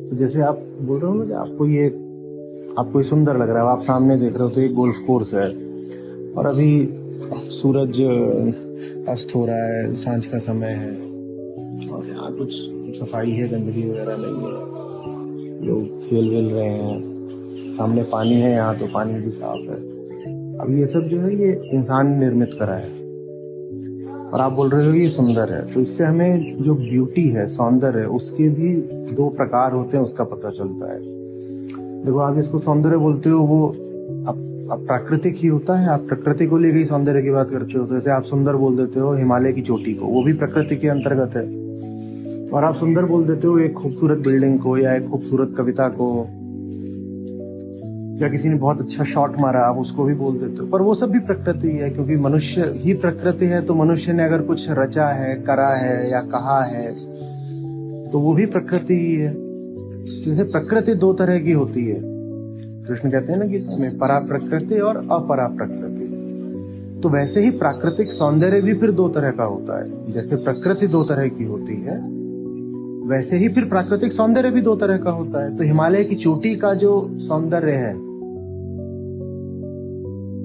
तो जैसे आप बोल रहे हो ना कि आपको ये सुंदर लग रहा है, आप सामने देख रहे हो तो ये गोल्फ कोर्स है और अभी सूरज अस्त हो रहा है, सांझ का समय है और यहाँ कुछ सफाई है, गंदगी वगैरह नहीं है, लोग खेल वेल रहे हैं, सामने पानी है, यहाँ तो पानी भी साफ है। अब ये सब जो है ये इंसान निर्मित करा है और आप बोल रहे हो ये सुंदर है, तो इससे हमें जो ब्यूटी है, सौंदर्य है, उसके भी दो प्रकार होते हैं, उसका पता चलता है। देखो, आप इसको सौंदर्य बोलते हो, वो अब प्राकृतिक ही होता है। आप प्रकृति को लेकर सौंदर्य की बात करते हो, तो जैसे आप सुंदर बोल देते हो हिमालय की चोटी को, वो भी प्रकृति के अंतर्गत है। और आप सुंदर बोल देते हो एक खूबसूरत बिल्डिंग को या एक खूबसूरत कविता को, या किसी ने बहुत अच्छा शॉट मारा, आप उसको भी बोल देते हो। पर वो सब भी प्रकृति है, क्योंकि मनुष्य ही प्रकृति है। तो मनुष्य ने अगर कुछ रचा है, करा है या कहा है, तो वो भी प्रकृति ही है। जैसे प्रकृति दो तरह की होती है, कृष्ण कहते हैं ना गीता में, परा प्रकृति और अपरा प्रकृति। तो वैसे ही प्राकृतिक सौंदर्य भी फिर दो तरह का होता है। जैसे प्रकृति दो तरह की होती है, वैसे ही फिर प्राकृतिक सौंदर्य भी दो तरह का होता है। तो हिमालय की चोटी का जो सौंदर्य है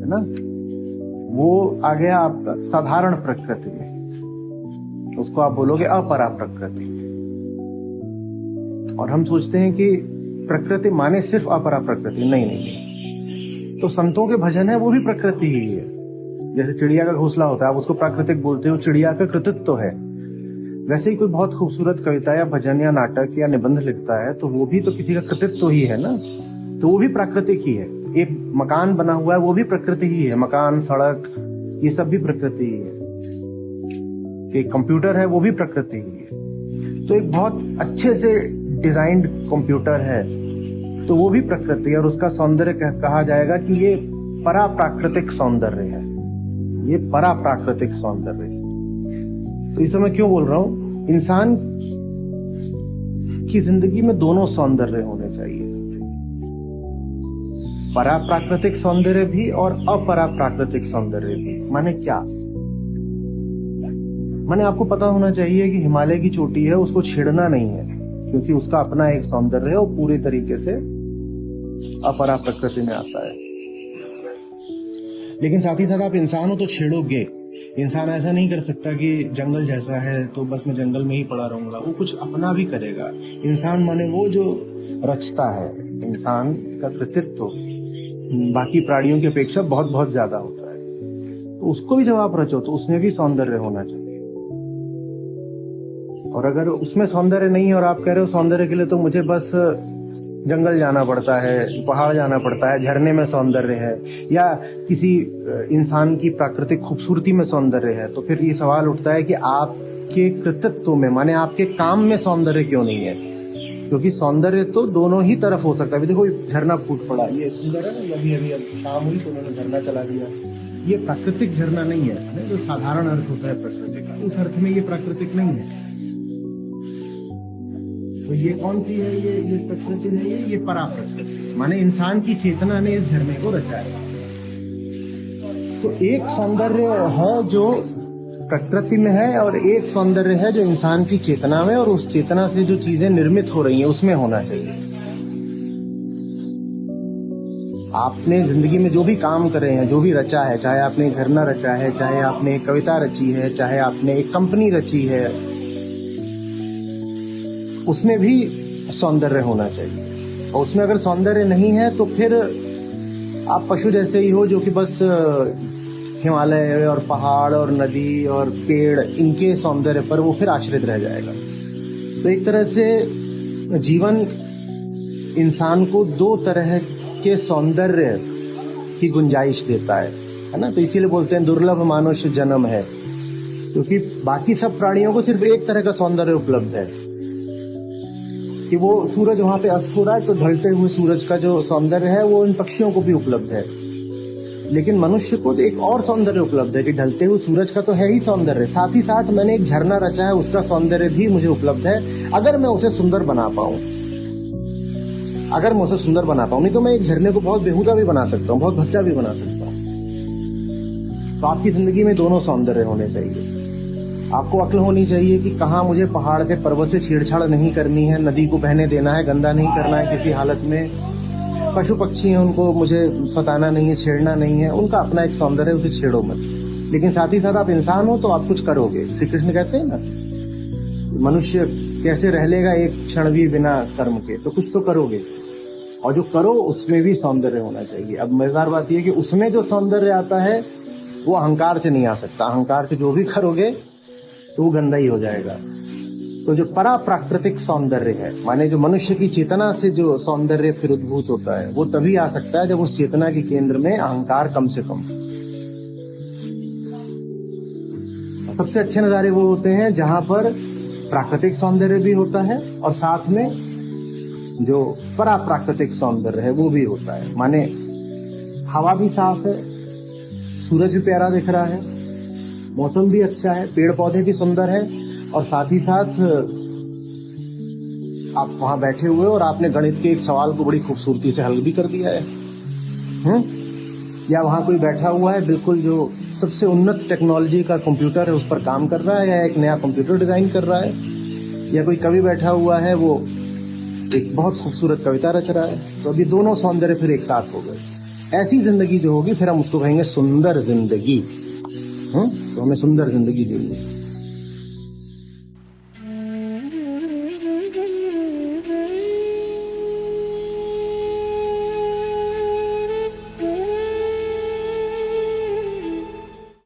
ना, वो आ गया आपका साधारण प्रकृति में, उसको आप बोलोगे अपरा प्रकृति। और हम सोचते हैं कि प्रकृति माने सिर्फ अपरा प्रकृति, नहीं। तो संतों के भजन है वो भी प्रकृति ही है। जैसे चिड़िया का घोंसला होता है, आप उसको प्राकृतिक बोलते हो, चिड़िया का कृतित्व है। वैसे ही कोई बहुत खूबसूरत कविता या भजन या नाटक या निबंध लिखता है, तो वो भी तो किसी का कृतित्व ही है ना, तो वो भी प्राकृतिक ही है। एक मकान बना हुआ है, वो भी प्रकृति ही है। मकान, सड़क, ये सब भी प्रकृति ही है। एक कंप्यूटर है, वो भी प्रकृति ही है। तो एक बहुत अच्छे से डिजाइंड कंप्यूटर है, तो वो भी प्रकृति है और उसका सौंदर्य कहा जाएगा कि ये पराप्राकृतिक सौंदर्य है, ये पराप्राकृतिक सौंदर्य है। तो इसे मैं क्यों बोल रहा हूं, इंसान की जिंदगी में दोनों सौंदर्य होने चाहिए, पराप्राकृतिक सौंदर्य भी और अपराप्राकृतिक सौंदर्य भी। माने क्या? माने आपको पता होना चाहिए कि हिमालय की चोटी है, उसको छेड़ना नहीं है, क्योंकि उसका अपना एक सौंदर्य है, वो पूरी तरीके से अपरा प्रकृति में आता है। लेकिन साथ ही साथ आप इंसान हो तो छेड़ोगे। इंसान ऐसा नहीं कर सकता कि जंगल जैसा है तो बस मैं जंगल में ही पड़ा रहूंगा, वो कुछ अपना भी करेगा। इंसान माने वो जो रचता है, इंसान का कृतित्व बाकी प्राणियों की अपेक्षा बहुत बहुत ज्यादा होता है। तो उसको भी जब आप रचो तो उसमें भी सौंदर्य होना चाहिए। और अगर उसमें सौंदर्य नहीं है और आप कह रहे हो सौंदर्य के लिए तो मुझे बस जंगल जाना पड़ता है, पहाड़ जाना पड़ता है, झरने में सौंदर्य है, या किसी इंसान की प्राकृतिक खूबसूरती में सौंदर्य है, तो फिर ये सवाल उठता है कि आपके कृतित्व में, माने आपके काम में सौंदर्य क्यों नहीं है? क्योंकि सौंदर्य तो दोनों ही तरफ हो सकता है। अभी देखो झरना फूट पड़ा, ये सुंदर है ना, अभी शाम हुई तो उन्होंने झरना चला दिया। ये प्राकृतिक झरना नहीं है, जो साधारण अर्थ होता है प्रकृति का, उस अर्थ में ये प्राकृतिक नहीं है। तो ये कौन सी है? ये प्रकृति नहीं है, ये पराप्रकृति, माने इंसान की चेतना ने इस झरने को रचा है। तो एक सौंदर्य है जो प्रकृति में है और एक सौंदर्य है जो इंसान की चेतना में, और उस चेतना से जो चीजें निर्मित हो रही हैं उसमें होना चाहिए। आपने जिंदगी में जो भी काम करे हैं, जो भी रचा है, चाहे आपने झरना रचा है, चाहे आपने एक कविता रची है, चाहे आपने एक कंपनी रची है, उसमें भी सौंदर्य होना चाहिए। और उसमें अगर सौंदर्य नहीं है तो फिर आप पशु जैसे ही हो, जो कि बस हिमालय और पहाड़ और नदी और पेड़, इनके सौंदर्य पर वो फिर आश्रित रह जाएगा। तो एक तरह से जीवन इंसान को दो तरह के सौंदर्य की गुंजाइश देता है ना। तो इसीलिए बोलते हैं दुर्लभ मानुष जन्म है, क्योंकि बाकी सब प्राणियों को सिर्फ एक तरह का सौंदर्य उपलब्ध है कि वो सूरज वहां पे अस्त हो रहा है तो ढलते हुए सूरज का जो सौंदर्य है वो इन पक्षियों को भी उपलब्ध है। लेकिन मनुष्य को एक और सौंदर्य उपलब्ध है कि ढलते हुए सूरज का तो है ही सौंदर्य, साथ ही साथ मैंने एक झरना रचा है, उसका सौंदर्य भी मुझे उपलब्ध है, अगर मैं उसे सुंदर बना पाऊं। अगर मैं उसे सुंदर बना पाऊं, नहीं तो मैं एक झरने को बहुत बेहुदा भी बना सकता हूं, बहुत भद्दा भी बना सकता हूं। तो आपकी जिंदगी में दोनों सौंदर्य होने चाहिए। आपको अक्ल होनी चाहिए कि कहाँ मुझे पहाड़ से पर्वत से छेड़छाड़ नहीं करनी है, नदी को बहने देना है, गंदा नहीं करना है किसी हालत में। पशु पक्षी हैं, उनको मुझे सताना नहीं है, छेड़ना नहीं है, उनका अपना एक सौंदर्य है, उसे छेड़ो मत। लेकिन साथ ही साथ आप इंसान हो तो आप कुछ करोगे। श्री कृष्ण कहते हैं ना, मनुष्य कैसे रह लेगा एक क्षण भी बिना कर्म के, तो कुछ तो करोगे, और जो करो उसमें भी सौंदर्य होना चाहिए। अब मजेदार बात यह है कि उसमें जो सौंदर्य आता है वो अहंकार से नहीं आ सकता। अहंकार से जो भी करोगे तो वो गंदा ही हो जाएगा। तो जो परा प्राकृतिक सौंदर्य है, माने जो मनुष्य की चेतना से जो सौंदर्य फिर उद्भूत होता है, वो तभी आ सकता है जब उस चेतना के केंद्र में अहंकार कम से कम। सबसे अच्छे नजारे वो होते हैं जहां पर प्राकृतिक सौंदर्य भी होता है और साथ में जो परा प्राकृतिक सौंदर्य है वो भी होता है। माने हवा भी साफ है, सूरज भी प्यारा दिख रहा है, मौसम भी अच्छा है, पेड़ पौधे भी सुंदर है, और साथ ही साथ आप वहां बैठे हुए और आपने गणित के एक सवाल को बड़ी खूबसूरती से हल भी कर दिया है। या वहां कोई बैठा हुआ है बिल्कुल जो सबसे उन्नत टेक्नोलॉजी का कंप्यूटर है उस पर काम कर रहा है, या एक नया कंप्यूटर डिजाइन कर रहा है, या कोई कवि बैठा हुआ है वो एक बहुत खूबसूरत कविता रच रहा है। तो अभी दोनों सौंदर्य फिर एक साथ हो गए। ऐसी जिंदगी जो होगी फिर हम उसको कहेंगे सुंदर जिंदगी। तो हमें सुंदर जिंदगी जीनी।